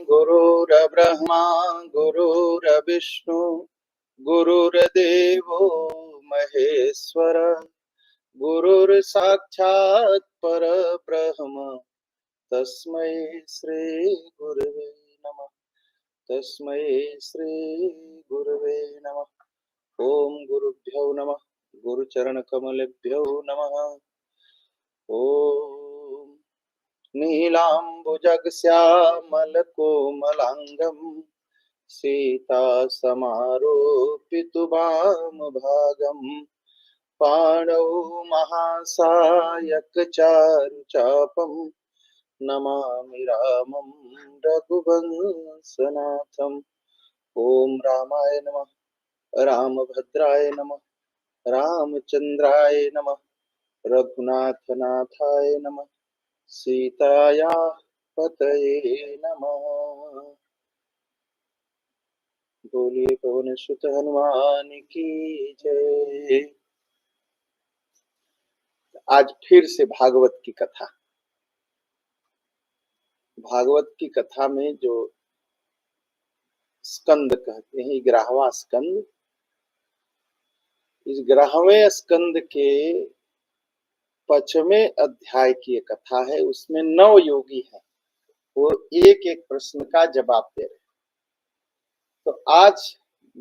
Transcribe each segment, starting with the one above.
गुरुर्ब्रह्मा गुरुर्विष्णु गुरुर्देवो महेश्वर गुरुर्साक्षात् परब्रह्म तस्मै श्री गुरुवे नमः। तस्मै श्री गुरुवे नमः। ओम गुरुभ्यो नमः। गुरुचरण कमलेभ्यो नमः। ओम नीलाम्बुजगश्यामलकोमलाङ्गं सीतासमारोपितुवामभागं पाणौ महासायकचारुचापं नमामि रामं रघुवंशनाथम्। ओम रामाय नमः। रामभद्राय नमः। रामचंद्राय नमः। रघुनाथनाथाय नमः। सीताया पतये नमः। बोलिए पवन सुत हनुमान की जय। आज फिर से भागवत की कथा। भागवत की कथा में जो स्कंद कहते हैं, 11वां स्कंद, इस 11वें स्कंद के 5वें अध्याय की कथा है। उसमें 9 योगी हैं, वो एक एक प्रश्न का जवाब दे रहे हैं। तो आज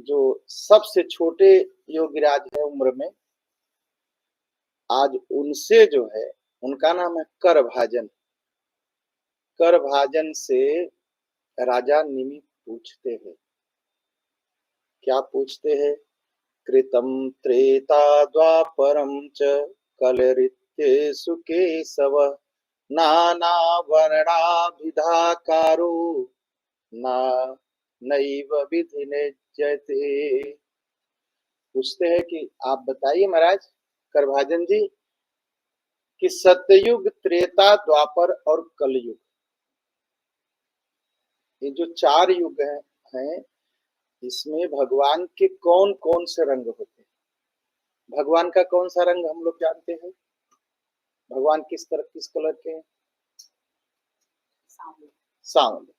जो सबसे छोटे योगीराज है उम्र में, आज उनसे जो है, उनका नाम है करभाजन। करभाजन से राजा निमि पूछते हैं। क्या पूछते हैं? कृतम त्रेता द्वापरम च कलरित्येषु केशव नाना वर्णाभिधाकारो ना नैव विधिनिज्यते। पूछते हैं कि आप बताइए महाराज करभाजन जी कि सतयुग, त्रेता, द्वापर और कलयुग, ये जो 4 युग हैं, इसमें भगवान के कौन कौन से रंग होते हैं? भगवान का कौन सा रंग हम लोग जानते हैं? भगवान किस कलर के हैं? सांवले।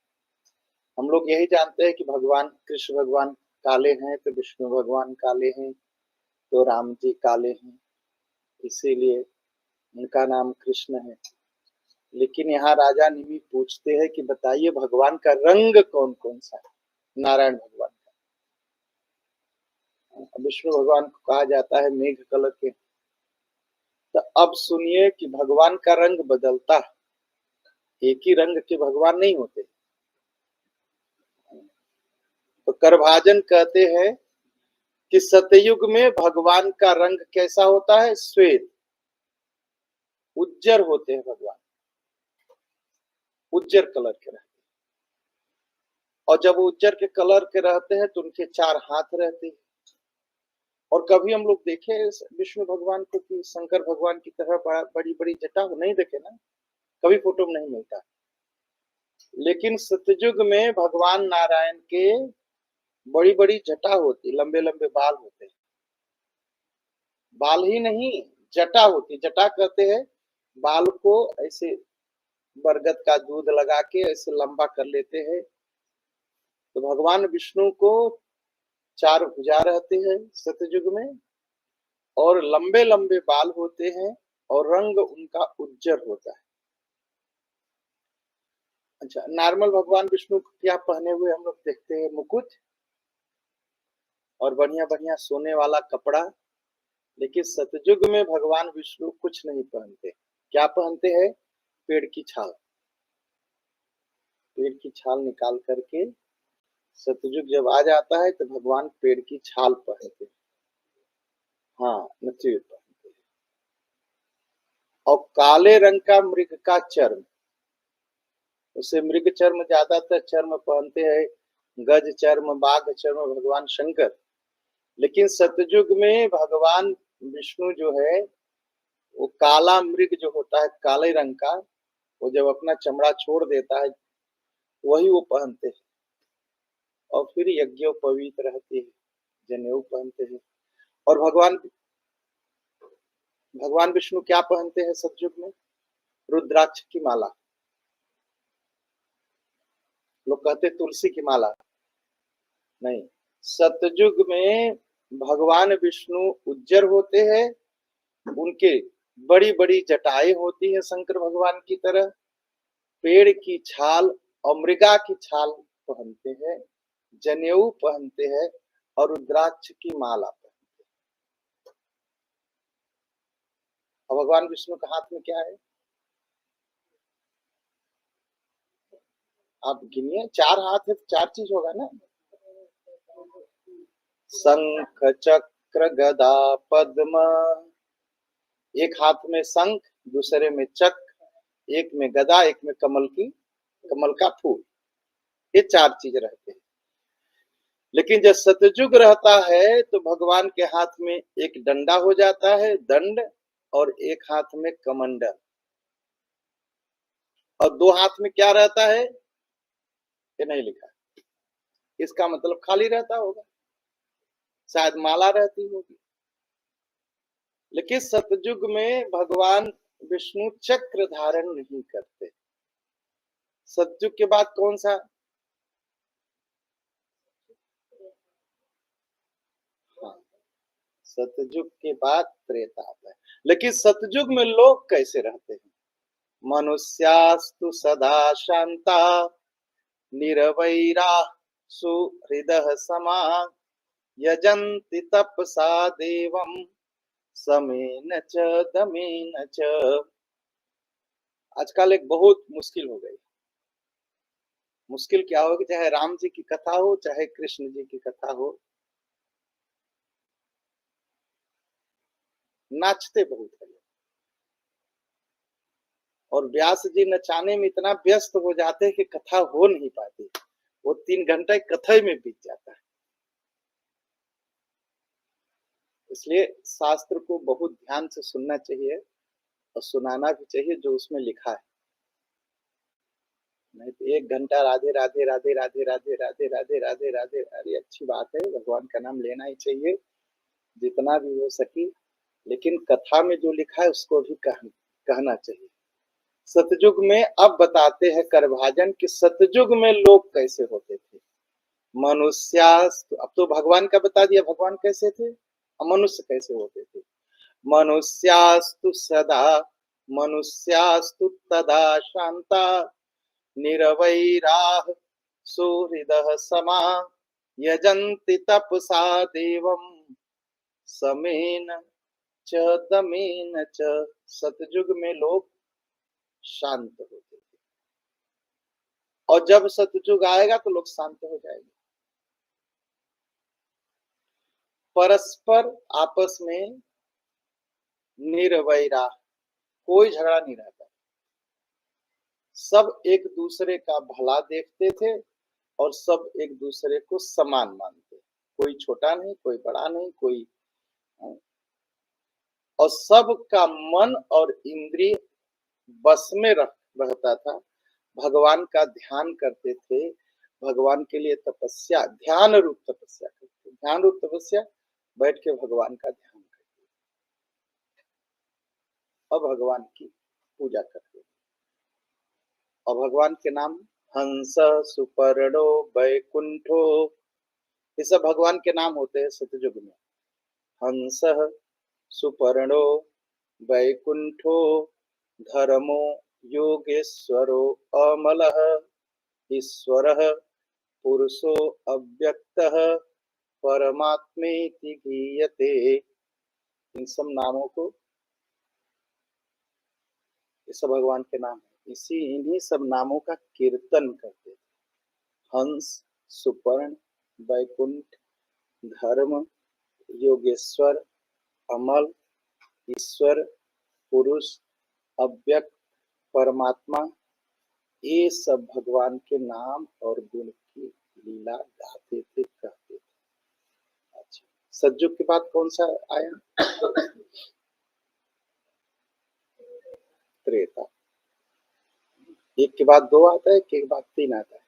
हम लोग यही जानते हैं कि भगवान कृष्ण भगवान काले हैं, तो विष्णु भगवान काले हैं, तो राम जी काले हैं, इसीलिए उनका नाम कृष्ण है। लेकिन यहाँ राजा निमि पूछते हैं कि बताइए भगवान का रंग कौन कौन सा है? नारायण भगवान का, विष्णु भगवान को कहा जाता है मेघ कलर के। तो अब सुनिए कि भगवान का रंग बदलता है, एक ही रंग के भगवान नहीं होते। तो करभाजन कहते हैं कि सतयुग में भगवान का रंग कैसा होता है? श्वेत, उज्जर होते हैं भगवान, उज्जर कलर के रहते हैं। और जब उज्जर के कलर के रहते हैं तो उनके 4 हाथ रहते हैं। और कभी हम लोग देखे विष्णु भगवान को कि शंकर भगवान की तरह बड़ी बड़ी जटा हो? नहीं देखे ना, कभी फोटो में नहीं मिलता। लेकिन सतयुग में भगवान नारायण के बड़ी बड़ी जटा होती, लंबे लंबे बाल होते हैं। बाल ही नहीं, जटा होती। जटा कहते हैं बाल को ऐसे बरगद का दूध लगा के ऐसे लंबा कर लेते हैं। तो भगवान विष्णु को 4 भुजा रहते हैं सतयुग में, और लंबे लंबे बाल होते हैं, और रंग उनका उज्जर होता है। अच्छा, नॉर्मल भगवान विष्णु को क्या पहने हुए हम लोग देखते हैं? मुकुट और बढ़िया बढ़िया सोने वाला कपड़ा। लेकिन सतयुग में भगवान विष्णु कुछ नहीं पहनते। क्या पहनते हैं? पेड़ की छाल। पेड़ की छाल निकाल करके सतयुग जब आ जाता है तो भगवान पेड़ की छाल पहनते हैं। हाँ, नथी पहनते हैं। और काले रंग का मृग का चर्म, उसे मृग चर्म ज्यादातर चर्म पहनते हैं, गज चर्म, बाघ चर्म भगवान शंकर। लेकिन सतयुग में भगवान विष्णु जो है, वो काला मृग जो होता है, काले रंग का, वो जब अपना चमड़ा छोड़ देता है वही वो पहनते हैं। और फिर यज्ञोपवीत रहते हैं, जनेऊ पहनते हैं। और भगवान विष्णु क्या पहनते हैं सतयुग में? रुद्राक्ष की माला। लोग कहते तुलसी की माला, नहीं। सतयुग में भगवान विष्णु उज्जर होते हैं, उनके बड़ी बड़ी जटाएं होती है शंकर भगवान की तरह, पेड़ की छाल और मृगा की छाल पहनते हैं, जनेऊ पहनते हैं और रुद्राक्ष की माला पहनते हैं। और भगवान विष्णु के हाथ में क्या है? आप गिनिए, 4 हाथ है तो 4 चीज होगा ना। शंख चक्र गदा पद्म, एक हाथ में शंख, दूसरे में चक्र, एक में गदा, एक में कमल का फूल, ये 4 चीज रहते हैं। लेकिन जब सतयुग रहता है तो भगवान के हाथ में एक डंडा हो जाता है, दंड, और एक हाथ में कमंडल, और 2 हाथ में क्या रहता है ये नहीं लिखा, इसका मतलब खाली रहता होगा, शायद माला रहती होगी। लेकिन सतयुग में भगवान विष्णु चक्र धारण नहीं करते। सतयुग के बाद कौन सा? हाँ, सतयुग के बाद त्रेता आता है। लेकिन सतयुग में लोग कैसे रहते हैं? मनुष्यास्तु सदा शांता निरवैरा सुहृदः समा यजन्ति तपसा देवम समेन च दमेन च। आजकल एक बहुत मुश्किल हो गई। मुश्किल क्या होगी? चाहे राम जी की कथा हो, चाहे कृष्ण जी की कथा हो, नाचते बहुत है। और व्यास जी नचाने में इतना व्यस्त हो जाते हैं कि कथा हो नहीं पाती, वो 3 घंटा कथा में बीत जाता है। इसलिए शास्त्र को बहुत ध्यान से सुनना चाहिए और सुनाना भी चाहिए जो उसमें लिखा है। नहीं तो 1 घंटा राधे राधे राधे राधे राधे राधे राधे राधे राधे, अरे अच्छी बात है, भगवान का नाम लेना ही चाहिए जितना भी हो सके, लेकिन कथा में जो लिखा है उसको भी कहना चाहिए। सतयुग में अब बताते हैं करभाजन कि सतयुग में लोग कैसे होते थे। मनुष्यास्तु, अब तो भगवान का बता दिया भगवान कैसे थे, मनुष्य कैसे होते थे। मनुष्यास्तु सदा, मनुष्यास्तु तदा शांता निरवैराः सुहृदः समा यजन्ति तपसा देवम समेन च दमेन च। सतयुग में लोग शांत होते थे, और जब सतयुग आएगा तो लोग शांत हो जाएंगे। परस्पर आपस में निर्वैरा, कोई झगड़ा नहीं रहता, सब एक दूसरे का भला देखते थे और सब एक दूसरे को समान मानते, कोई छोटा नहीं, कोई बड़ा नहीं, कोई, और सबका मन और इंद्रिय बस में रहता था। भगवान का ध्यान करते थे, भगवान के लिए तपस्या, ध्यान रूप तपस्या करते, ध्यान रूप तपस्या, बैठ के भगवान का ध्यान करते और भगवान की पूजा करते। और भगवान के नाम हंस, सुपर्णो, बैकुंठो, ये सब भगवान के नाम होते हैं सतयुग में। हंस, सुपर्णो, बैकुंठो, धर्मो, योगेश्वरो, अमलः, ईश्वरः, पुरुषो अव्यक्तः, परमात्मेति गीयते। इन सब नामों को, ये सब भगवान के नाम है, इन्हीं सब नामों का कीर्तन करते थे। हंस, सुपर्ण, वैकुंठ, धर्म, योगेश्वर, अमल, ईश्वर, पुरुष, अव्यक्त, परमात्मा, ये सब भगवान के नाम और गुण की लीला गाते थे, कहते थे। अच्छा, सतयुग के बाद कौन सा आया? त्रेता। एक के बाद 2 आता है, एक के बाद 3 आता है।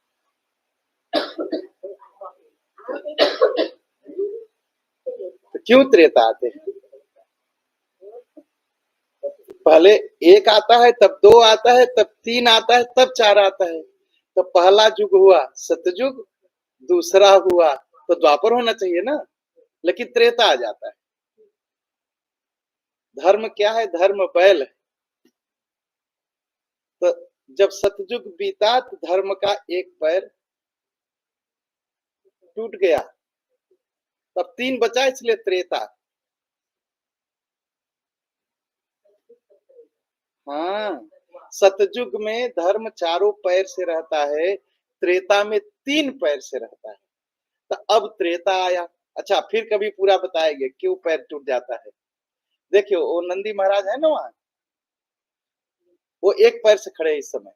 तो क्यों त्रेता आते हैं? पहले 1 आता है, तब 2 आता है, तब 3 आता है, तब 4 आता है। तो पहला युग हुआ सतयुग, दूसरा हुआ तो द्वापर होना चाहिए ना, लेकिन त्रेता आ जाता है। धर्म क्या है? धर्म बैल है। तो जब सतयुग बीता तो धर्म का एक पैर टूट गया, तब तीन बचा, इसलिए त्रेता। हाँ, सतयुग में धर्म चारों पैर से रहता है, त्रेता में तीन पैर से रहता है। तो अब त्रेता आया। अच्छा, फिर कभी पूरा बताएंगे क्यों पैर टूट जाता है। देखियो, वो नंदी महाराज है ना वहां, वो एक पैर से खड़े हैं इस समय,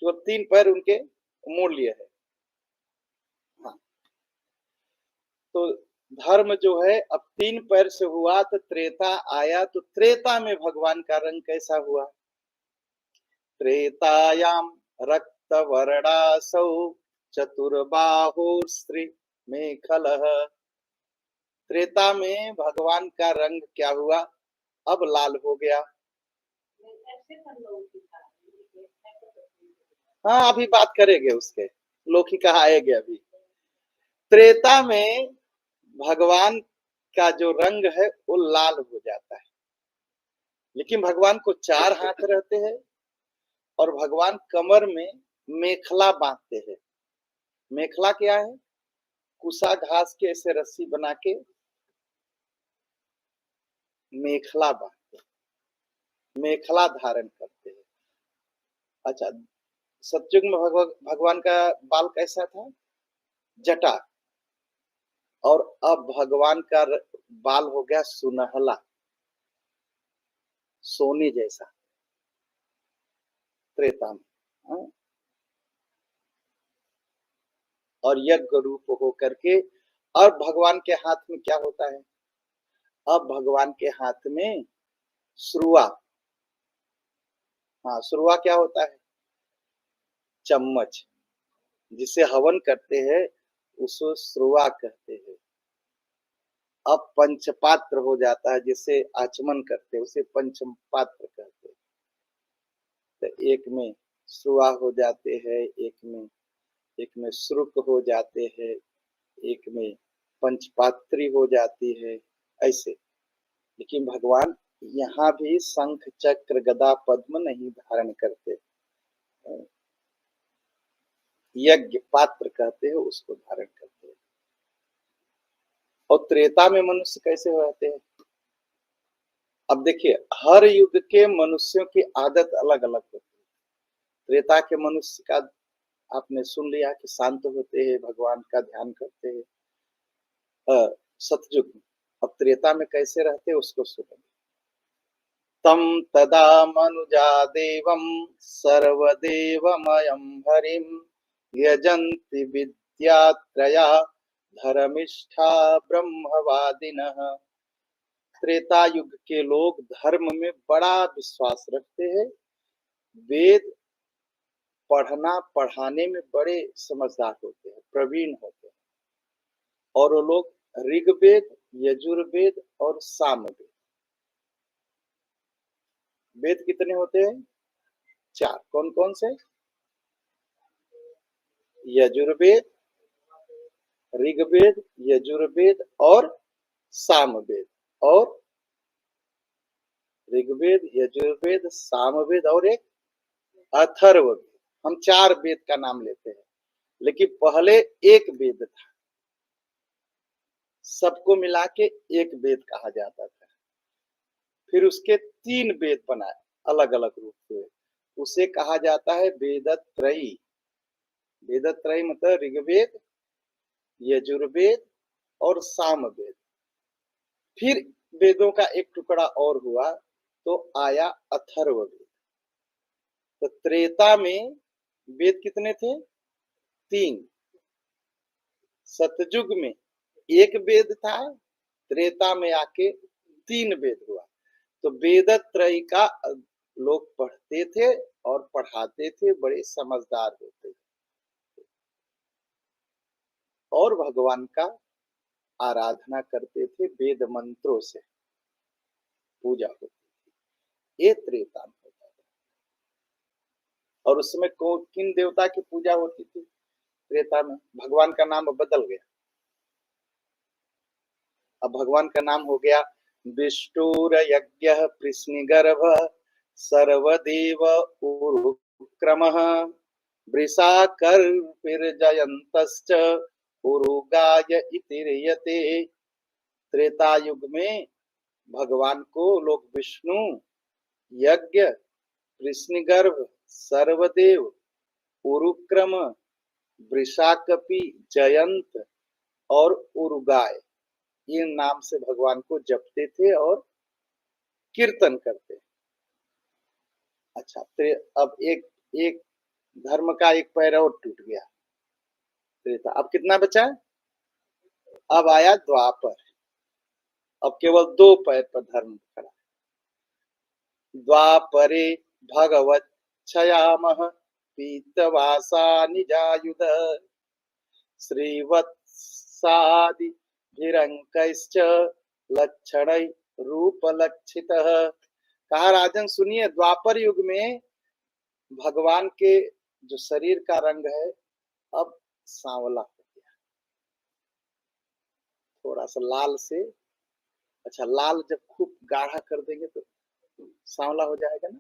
तो तीन पैर उनके मोड़ लिए है। हाँ, तो धर्म जो है अब तीन पैर से हुआ तो त्रेता आया। तो त्रेता में भगवान का रंग कैसा हुआ? त्रेतायाम रक्त वर्णासौ चतुर्बाहुस्त्री मेखलः। त्रेता में भगवान का रंग क्या हुआ? अब लाल हो गया। हाँ, अभी बात करेंगे उसके, लोकी कहा आएंगे अभी। त्रेता में भगवान का जो रंग है वो लाल हो जाता है, लेकिन भगवान को चार हाथ रहते हैं और भगवान कमर में मेखला बांधते हैं। मेखला क्या है? कुसा घास के ऐसे रस्सी बना के मेखला बांधते हैं, मेखला धारण करते हैं। अच्छा, सतयुग में भगवान का बाल कैसा था? जटा। और अब भगवान का बाल हो गया सुनहला, सोने जैसा, त्रेता में। हाँ? और यज्ञ रूप होकर के, और भगवान के हाथ में क्या होता है? अब भगवान के हाथ में सुरुआ। हाँ, सुरुआ क्या होता है? चम्मच, जिसे हवन करते हैं उसको सुरुआ कहते हैं। अब पंचपात्र हो जाता है, जिसे आचमन करते हैं उसे पंचम पात्र कहते हैं। तो एक में सुरुआ हो जाते हैं, एक में श्रुक हो जाते हैं, एक में पंचपात्री हो जाती है, ऐसे। लेकिन भगवान यहाँ भी शंख चक्र गदा पद्म नहीं धारण करते, यज्ञ पात्र कहते हैं उसको धारण करते हैं। और त्रेता में मनुष्य कैसे रहते हैं? अब देखिए, हर युग के मनुष्यों की आदत अलग अलग होती है। त्रेता के मनुष्य का आपने सुन लिया कि शांत होते हैं, भगवान का ध्यान करते हैं। सतयुग में, अब त्रेता में कैसे रहते हैं उसको सुनेंगे। तम तदा मनुजा देवं सर्वदेवमयं हरिं यजन्ति विद्यात्रया धर्मिष्ठा ब्रह्मवादिनः। त्रेता युग के लोग धर्म में बड़ा विश्वास रखते हैं, वेद पढ़ना पढ़ाने में बड़े समझदार होते हैं, प्रवीण होते हैं। और वो लोग ऋग्वेद, यजुर्वेद और सामवेद, वेद कितने होते हैं? चार। कौन कौन से? यजुर्वेद, ऋग्वेद, यजुर्वेद और सामवेद। और ऋग्वेद, यजुर्वेद, सामवेद और एक अथर्ववेद। हम चार वेद का नाम लेते हैं, लेकिन पहले एक वेद था, सबको मिला के एक वेद कहा जाता था। फिर उसके तीन वेद बनाए अलग अलग रूप से, उसे कहा जाता है वेदत्रयी। वेदत्रयी मतलब ऋग्वेद, यजुर्वेद और सामवेद। फिर वेदों का एक टुकड़ा और हुआ तो आया अथर्ववेद। तो त्रेता में वेद कितने थे? तीन। सतयुग में एक वेद था, त्रेता में आके तीन वेद हुआ। तो वेद त्रय का लोग पढ़ते थे और पढ़ाते थे, बड़े समझदार होते थे और भगवान का आराधना करते थे, वेद मंत्रों से पूजा होती थी। ये त्रेता में होता था। और उस समय किन देवता की पूजा होती थी त्रेता में? भगवान का नाम अब बदल गया। अब भगवान का नाम हो गया विष्णुर यज्ञ कृष्णगर्भ सर्वदेव उरुक्रमः वृषाकर्पिर्जयन्तश्च उरुगाय इति रीयते। त्रेता युग में भगवान को लोग विष्णु, यज्ञ, कृष्णगर्भ, सर्वदेव, उरुक्रम, वृषाकपि, जयंत और उरुगाय, इन नाम से भगवान को जपते थे और कीर्तन करते। अच्छा, अब एक एक धर्म का एक पैर और टूट गया त्रेता। अब कितना बचा? अब आया द्वापर। अब केवल दो पैर पर धर्म खड़ा। द्वापरे भगवत क्षयामः पीतवासा निजायुध श्रीवत्सादि भिरंकैश्च लक्षणै रूपलक्षितः। कहा राजन सुनिए, द्वापर युग में भगवान के जो शरीर का रंग है अब सांवला हो गया, थोड़ा सा लाल से। अच्छा, लाल जब खूब गाढ़ा कर देंगे तो सांवला हो जाएगा ना।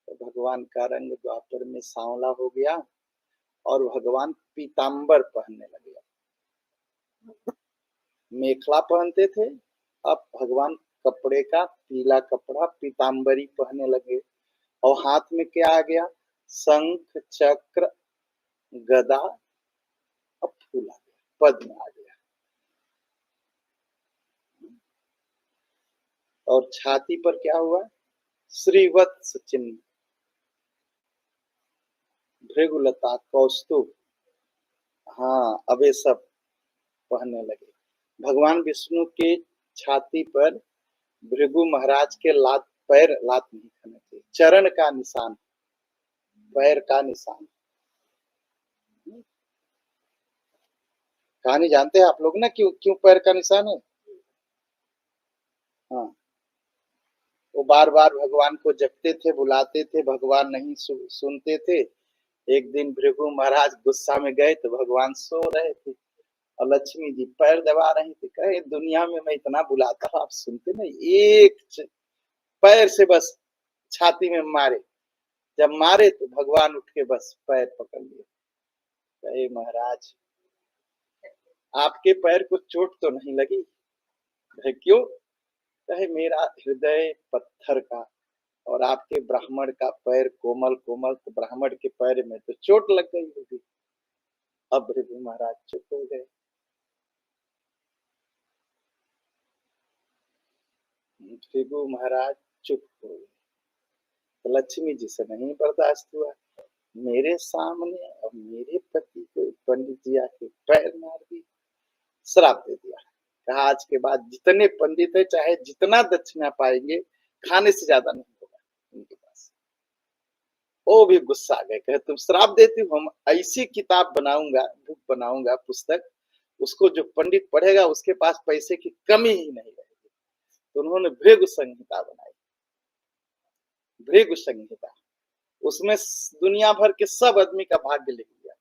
तो भगवान का रंग द्वापर में सांवला हो गया और भगवान पीतांबर पहनने लगे। मेखला पहनते थे, अब भगवान कपड़े का पीला कपड़ा पीतांबरी पहनने लगे। और हाथ में क्या आ गया? शंख, चक्र, गदा, अब फूल आ गया, पद्म आ गया। और छाती पर क्या हुआ? श्रीवत्स चिन्ह, भृगुलता, कौस्तुभ, हाँ, अब ये सब पहनने लगे। भगवान विष्णु के छाती पर भृगु महाराज के लात, पैर लात नहीं खाने थे, चरण का निशान, पैर का निशान। कहानी जानते हैं आप लोग ना, क्यों क्यों पैर का निशान है? हाँ, वो बार बार भगवान को जपते थे, बुलाते थे, भगवान नहीं सुनते थे। एक दिन भृगु महाराज गुस्सा में गए तो भगवान सो रहे थे और लक्ष्मी जी पैर दबा रही थी। कहे दुनिया में मैं इतना बुलाता हूँ, आप सुनते नहीं, एक पैर से बस छाती में मारे। जब मारे तो भगवान उठ के बस पैर पकड़ लिए। कहे महाराज आपके पैर को चोट तो नहीं लगी? कहे क्यों? कहे मेरा हृदय पत्थर का और आपके ब्राह्मण का पैर कोमल कोमल, तो ब्राह्मण के पैर में तो चोट लग गई होगी। अब भृगु महाराज चुप हो गए। भृगु महाराज चुप हो गए तो लक्ष्मी जी से नहीं बर्दाश्त हुआ। मेरे सामने और मेरे पति को पंडित जी आके पैर मार दिए, श्राप दे दिया। कहा आज के बाद जितने पंडित है चाहे जितना दक्षिणा पाएंगे, खाने से ज्यादा नहीं होगा उनके पास। वो भी गुस्सा आ गए, कहे तुम श्राप देती हो, हम ऐसी किताब बनाऊंगा, बुक बनाऊंगा, पुस्तक, उसको जो पंडित पढ़ेगा उसके पास पैसे की कमी ही नहीं रहेगी। तो उन्होंने भृगु संहिता बनाई। भृगु संहिता, उसमें दुनिया भर के सब आदमी का भाग्य लिख दिया।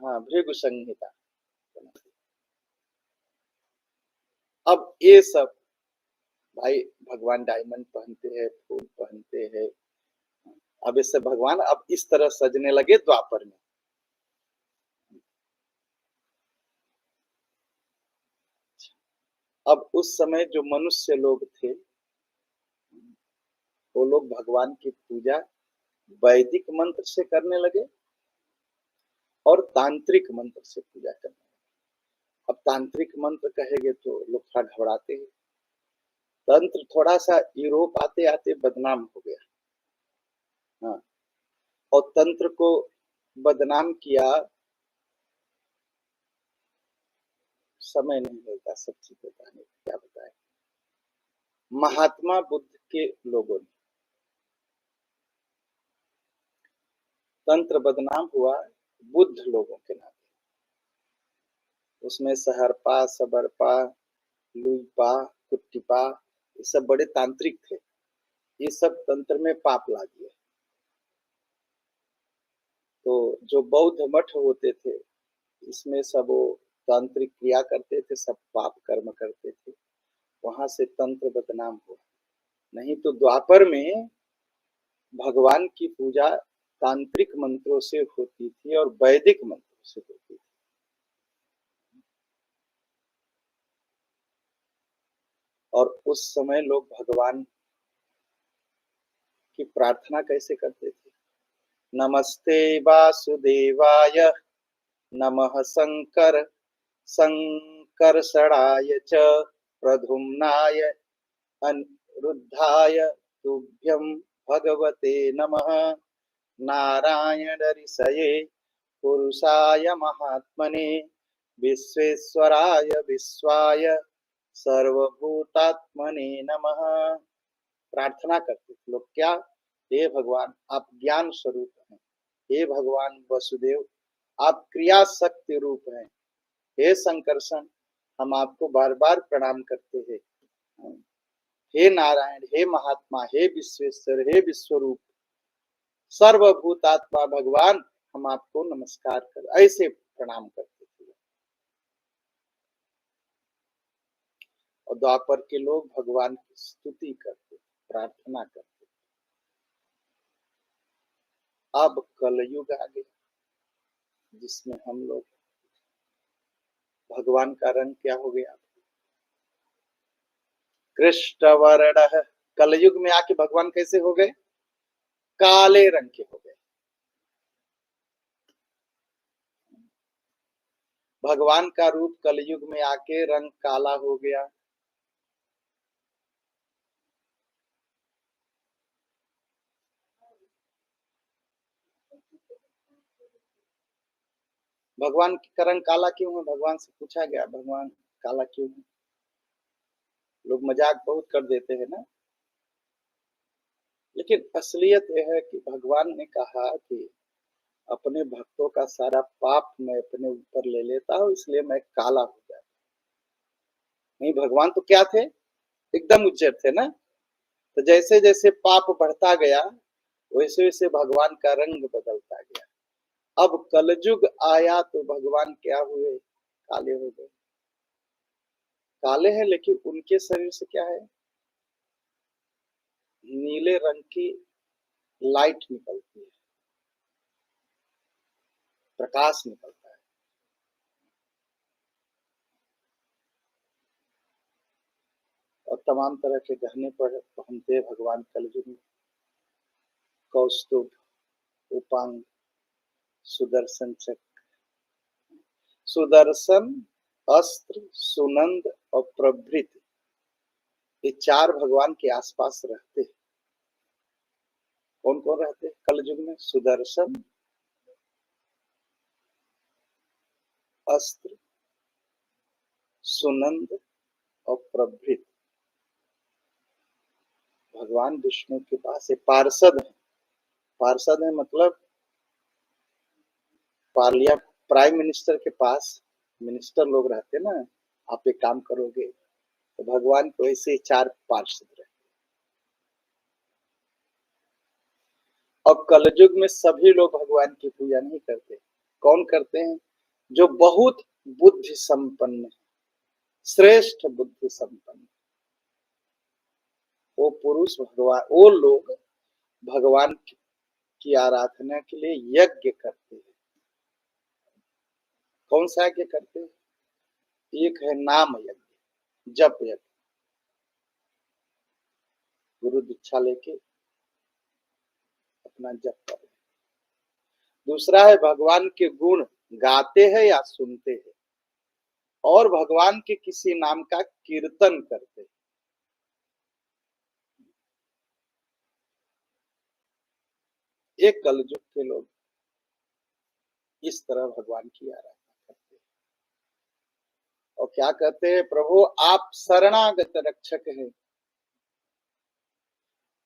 हाँ, भृगु संहिता। अब ये सब भाई, भगवान डायमंड पहनते हैं, फूल पहनते हैं। अब इससे भगवान अब इस तरह सजने लगे द्वापर में। अब उस समय जो मनुष्य लोग थे वो लोग भगवान की पूजा वैदिक मंत्र से करने लगे और तांत्रिक मंत्र से पूजा करने लगे। अब तांत्रिक मंत्र कहेंगे तो लोग थोड़ा घबराते हैं। तंत्र थोड़ा सा यूरोप आते आते बदनाम हो गया। हाँ, और तंत्र को बदनाम किया, समय नहीं मिलता सब चीज बताने, क्या बताए। महात्मा बुद्ध के लोगों ने तंत्र बदनाम हुआ बुद्ध लोगों के नाते। उसमें सहरपा, सबरपा, लुईपा, कुट्टिपा, ये सब बड़े तांत्रिक थे। ये सब तंत्र में पाप ला दिए। तो जो बौद्ध मठ होते थे, इसमें सब वो तांत्रिक क्रिया करते थे, सब पाप कर्म करते थे, वहां से तंत्र बदनाम हुआ। नहीं तो द्वापर में भगवान की पूजा तांत्रिक मंत्रों से होती थी और वैदिक मंत्रों से होती थी। और उस समय लोग भगवान की प्रार्थना कैसे करते थे? नमस्ते वासुदेवाय, नमः शंकर संकर्षणाय च, प्रद्युम्नाय अनिरुद्धाय, तुभ्यं भगवते नमः, नारायण ऋषये पुरुषाय महात्मने, विश्वेश्वराय विश्वाय सर्वभूतात्मने नमः। प्रार्थना करते थे लोग। क्या? हे भगवान, आप ज्ञान स्वरूप हैं। हे भगवान वसुदेव, आप क्रिया शक्ति रूप हैं। हे संकर्षण, हम आपको बार बार प्रणाम करते हैं। हे नारायण, हे महात्मा, हे विश्वेश्वर, हे विश्वरूप, सर्वभूतात्मा भगवान, हम आपको नमस्कार कर, ऐसे प्रणाम करते थे। और द्वापर के लोग भगवान की स्तुति करते, प्रार्थना करते। अब कलयुग आ गया, जिसमें हम लोग, भगवान का रंग क्या हो गया? कृष्ण वर्ण। कलयुग में आके भगवान कैसे हो गए? काले रंग के हो गए। भगवान का रूप कलयुग में आके रंग काला हो गया। भगवान का रंग काला क्यों है? भगवान से पूछा गया, भगवान काला क्यों है? लोग मजाक बहुत कर देते हैं ना, लेकिन असलियत यह है कि भगवान ने कहा कि अपने भक्तों का सारा पाप मैं अपने ऊपर ले लेता हूँ, इसलिए मैं काला हो जाता। नहीं, भगवान तो क्या थे? एकदम उज्जर थे ना। तो जैसे जैसे पाप बढ़ता गया, वैसे वैसे भगवान का रंग बदलता गया। अब कलयुग आया तो भगवान क्या हुए? काले हो गए। काले हैं, लेकिन उनके शरीर से क्या है? नीले रंग की लाइट निकलती है, प्रकाश निकलता है। और तमाम तरह के गहने पर पहनते भगवान कलयुग में। कौस्तुभ, उपांग, सुदर्शन चक्र, सुदर्शन, अस्त्र, सुनंद और प्रभृत, ये चार भगवान के आसपास रहते हैं। कौन कौन रहते हैं कलयुग में? सुदर्शन, अस्त्र, सुनंद और प्रभृत। भगवान विष्णु के पास एक पार्षद है। पार्षद है मतलब पार्लिया, प्राइम मिनिस्टर के पास मिनिस्टर लोग रहते ना, आप एक काम करोगे, तो भगवान को ऐसे चार पार्षद रहते। और कलयुग में सभी लोग भगवान की पूजा नहीं करते। कौन करते हैं? जो बहुत बुद्धि संपन्न है, श्रेष्ठ बुद्धि संपन्न, वो पुरुष भगवान, वो लोग भगवान की आराधना के लिए यज्ञ करते हैं। कौन सा यज्ञ करते हैं? एक है नाम यज्ञ, जप यज्ञ, गुरु दीक्षा लेके अपना जप कर। दूसरा है भगवान के गुण गाते हैं या सुनते हैं, और भगवान के किसी नाम का कीर्तन करते हैं। एक कलयुग के लोग इस तरह भगवान की आराधना करते हैं। और क्या कहते हैं? प्रभु आप शरणागत रक्षक हैं,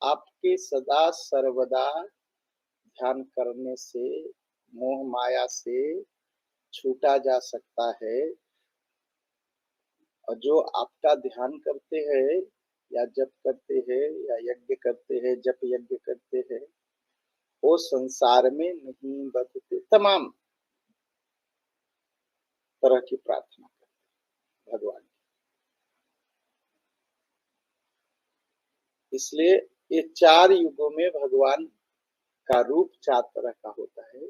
आपके सदा सर्वदा ध्यान करने से मोह माया से छूटा जा सकता है। और जो आपका ध्यान करते हैं, या जप करते हैं या यज्ञ करते हैं, जप यज्ञ करते हैं, वो संसार में नहीं बदते, तमाम तरह की प्रार्थना करते भगवान। इसलिए ये 4 युगों में भगवान का रूप 4 तरह का होता है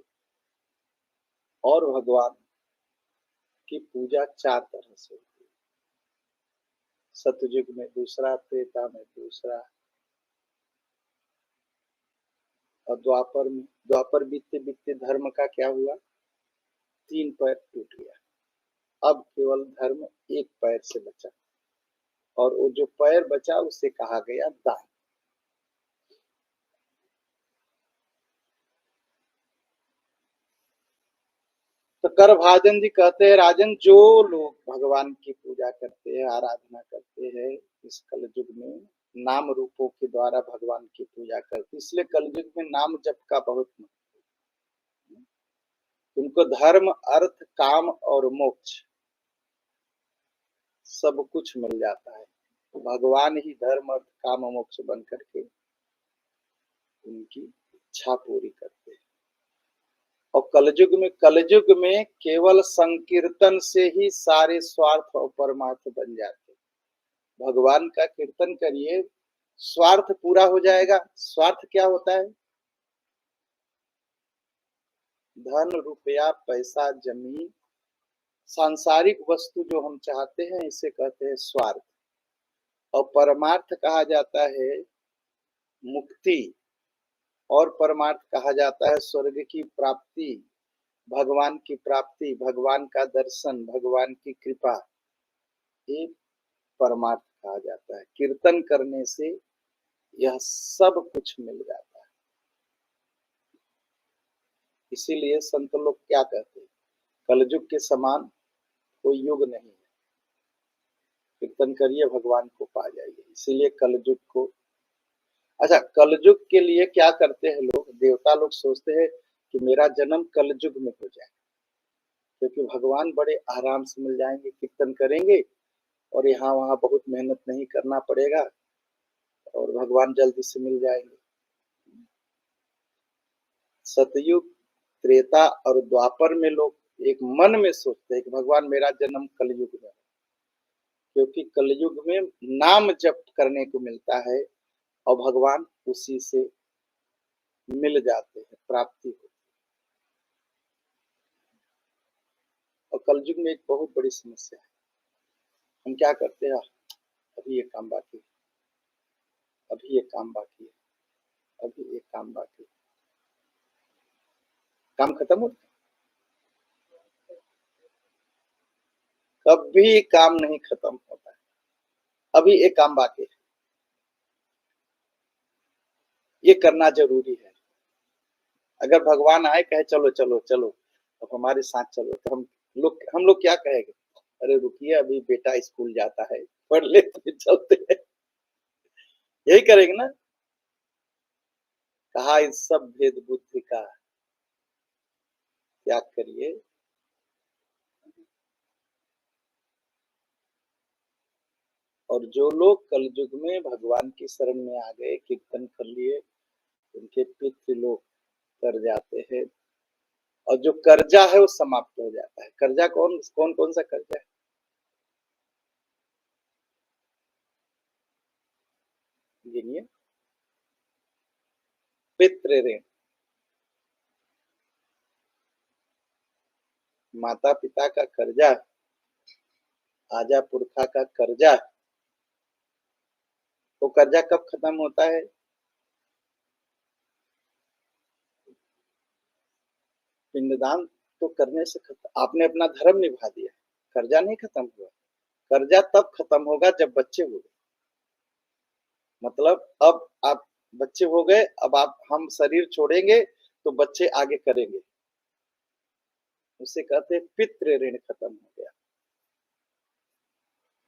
और भगवान की पूजा 4 तरह से होती है। सतयुग में दूसरा, त्रेता में दूसरा, और द्वापर बीतते बीतते धर्म का क्या हुआ, 3 पैर टूट गया। अब केवल धर्म 1 पैर से बचा, और वो जो पैर बचा उसे कहा गया दान। तो करभाजन जी कहते हैं, राजन जो लोग भगवान की पूजा करते हैं, आराधना करते हैं, इस कलयुग में नाम रूपों के द्वारा भगवान की पूजा करते, इसलिए कलयुग में नाम जप का बहुत महत्व। उनको धर्म, अर्थ, काम और मोक्ष सब कुछ मिल जाता है। भगवान ही धर्म, अर्थ, काम और मोक्ष बन करके उनकी इच्छा पूरी करते हैं। और कलयुग में केवल संकीर्तन से ही सारे स्वार्थ और परमार्थ बन जाते। भगवान का कीर्तन करिए, स्वार्थ पूरा हो जाएगा। स्वार्थ क्या होता है? धन, रुपया, पैसा, जमीन, सांसारिक वस्तु जो हम चाहते हैं, इसे कहते हैं स्वार्थ। और परमार्थ कहा जाता है मुक्ति, और परमार्थ कहा जाता है स्वर्ग की प्राप्ति, भगवान की प्राप्ति, भगवान का दर्शन, भगवान की कृपा, ये परमार्थ कहा जाता है। कीर्तन करने से यह सब कुछ मिल जाता है। इसीलिए संत लोग क्या कहते हैं, कलयुग के समान कोई युग नहीं है, कीर्तन करिए भगवान को पा जाइए। इसीलिए कलयुग को, अच्छा, कलयुग के लिए क्या करते हैं लोग, देवता लोग सोचते हैं कि मेरा जन्म कलयुग में हो जाए, क्योंकि भगवान बड़े आराम से मिल जाएंगे, कीर्तन करेंगे और यहाँ वहां बहुत मेहनत नहीं करना पड़ेगा और भगवान जल्दी से मिल जाएंगे। सतयुग, त्रेता और द्वापर में लोग एक मन में सोचते हैं कि भगवान मेरा जन्म कलयुग में, क्योंकि कलयुग में नाम जप करने को मिलता है और भगवान उसी से मिल जाते हैं, प्राप्ति होती है। और कलयुग में एक बहुत बड़ी समस्या है, हम क्या करते हैं, अभी ये काम बाकी है, अभी ये काम बाकी है, अभी ये काम बाकी है, काम खत्म होता है? कभी काम नहीं खत्म होता है, अभी एक काम बाकी है, ये करना जरूरी है। अगर भगवान आए कहे चलो चलो चलो, अब हमारे साथ चलो, तो हम लोग क्या कहेंगे, अरे रुकिए अभी बेटा स्कूल जाता है, पढ़ ले फिर चलते हैं, यही करेंगे ना। कहा इस सब भेद बुद्धि का त्याग करिए। और जो लोग कलयुग में भगवान की शरण में आ गए, कीर्तन कर लिए, उनके पितृ लोग कर जाते हैं, और जो कर्जा है वो समाप्त हो जाता है। कर्जा कौन कौन कौन सा कर्जा है, गिनिए। पितृ ऋण, माता पिता का कर्जा, आजा पुरखा का कर्जा। वो कर्जा कब खत्म होता है, पिंडदान तो करने से खत्म, आपने अपना धर्म निभा दिया, कर्जा नहीं खत्म हुआ। कर्जा तब खत्म होगा जब बच्चे हो गए, मतलब अब आप बच्चे हो गए, अब आप हम शरीर छोड़ेंगे तो बच्चे आगे करेंगे, उसे कहते हैं पितृ ऋण खत्म हो गया।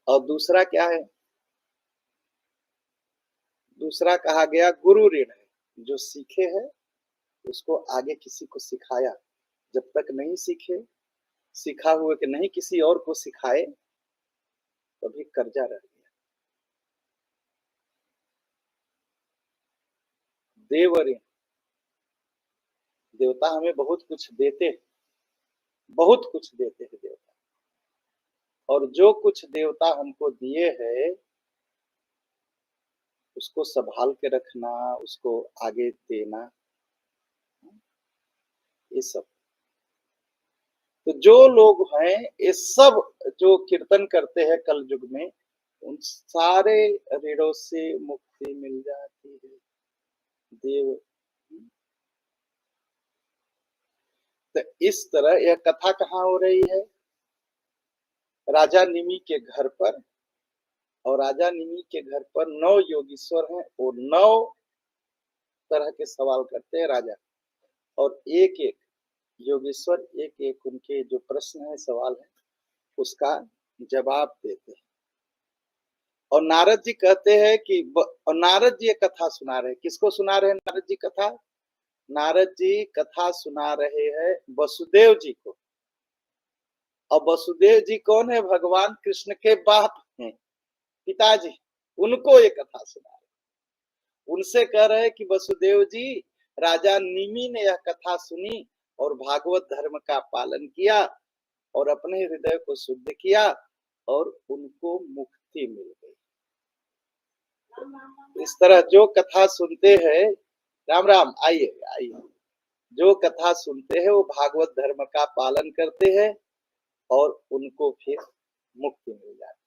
और दूसरा क्या है, दूसरा कहा गया गुरु ऋण है, जो सीखे हैं उसको आगे किसी को सिखाया, जब तक नहीं सीखे, सीखा हुआ कि नहीं, किसी और को सिखाए, तभी कर्जा रह गया। देवऋण। देवता हमें बहुत कुछ देते हैं, बहुत कुछ देते हैं देवता। और जो कुछ देवता हमको दिए हैं उसको संभाल के रखना, उसको आगे देना, ये सब। तो जो लोग हैं ये सब जो कीर्तन करते हैं कल युग में, उन सारे ऋणों से मुक्ति मिल जाती है। देव। तो इस तरह यह कथा कहाँ हो रही है? राजा निमि के घर पर। और राजा निमि के घर पर 9 योगीश्वर हैं और 9 तरह के सवाल करते हैं राजा। और एक एक योगेश्वर एक एक उनके जो प्रश्न है, सवाल है, उसका जवाब देते हैं। और नारद जी कहते हैं कि और नारद जी कथा सुना रहे हैं। किसको सुना रहे हैं नारद जी कथा? नारद जी कथा सुना रहे हैं वसुदेव जी को। और वसुदेव जी कौन है? भगवान कृष्ण के बाप हैं, पिताजी। उनको ये कथा सुना रहे। उनसे कह रहे हैं कि वसुदेव जी, राजा निमि ने यह कथा सुनी और भागवत धर्म का पालन किया और अपने हृदय को शुद्ध किया और उनको मुक्ति मिल गई। इस तरह जो कथा सुनते हैं, राम राम, आइए आइए, जो कथा सुनते हैं वो भागवत धर्म का पालन करते हैं और उनको फिर मुक्ति मिल जाती है।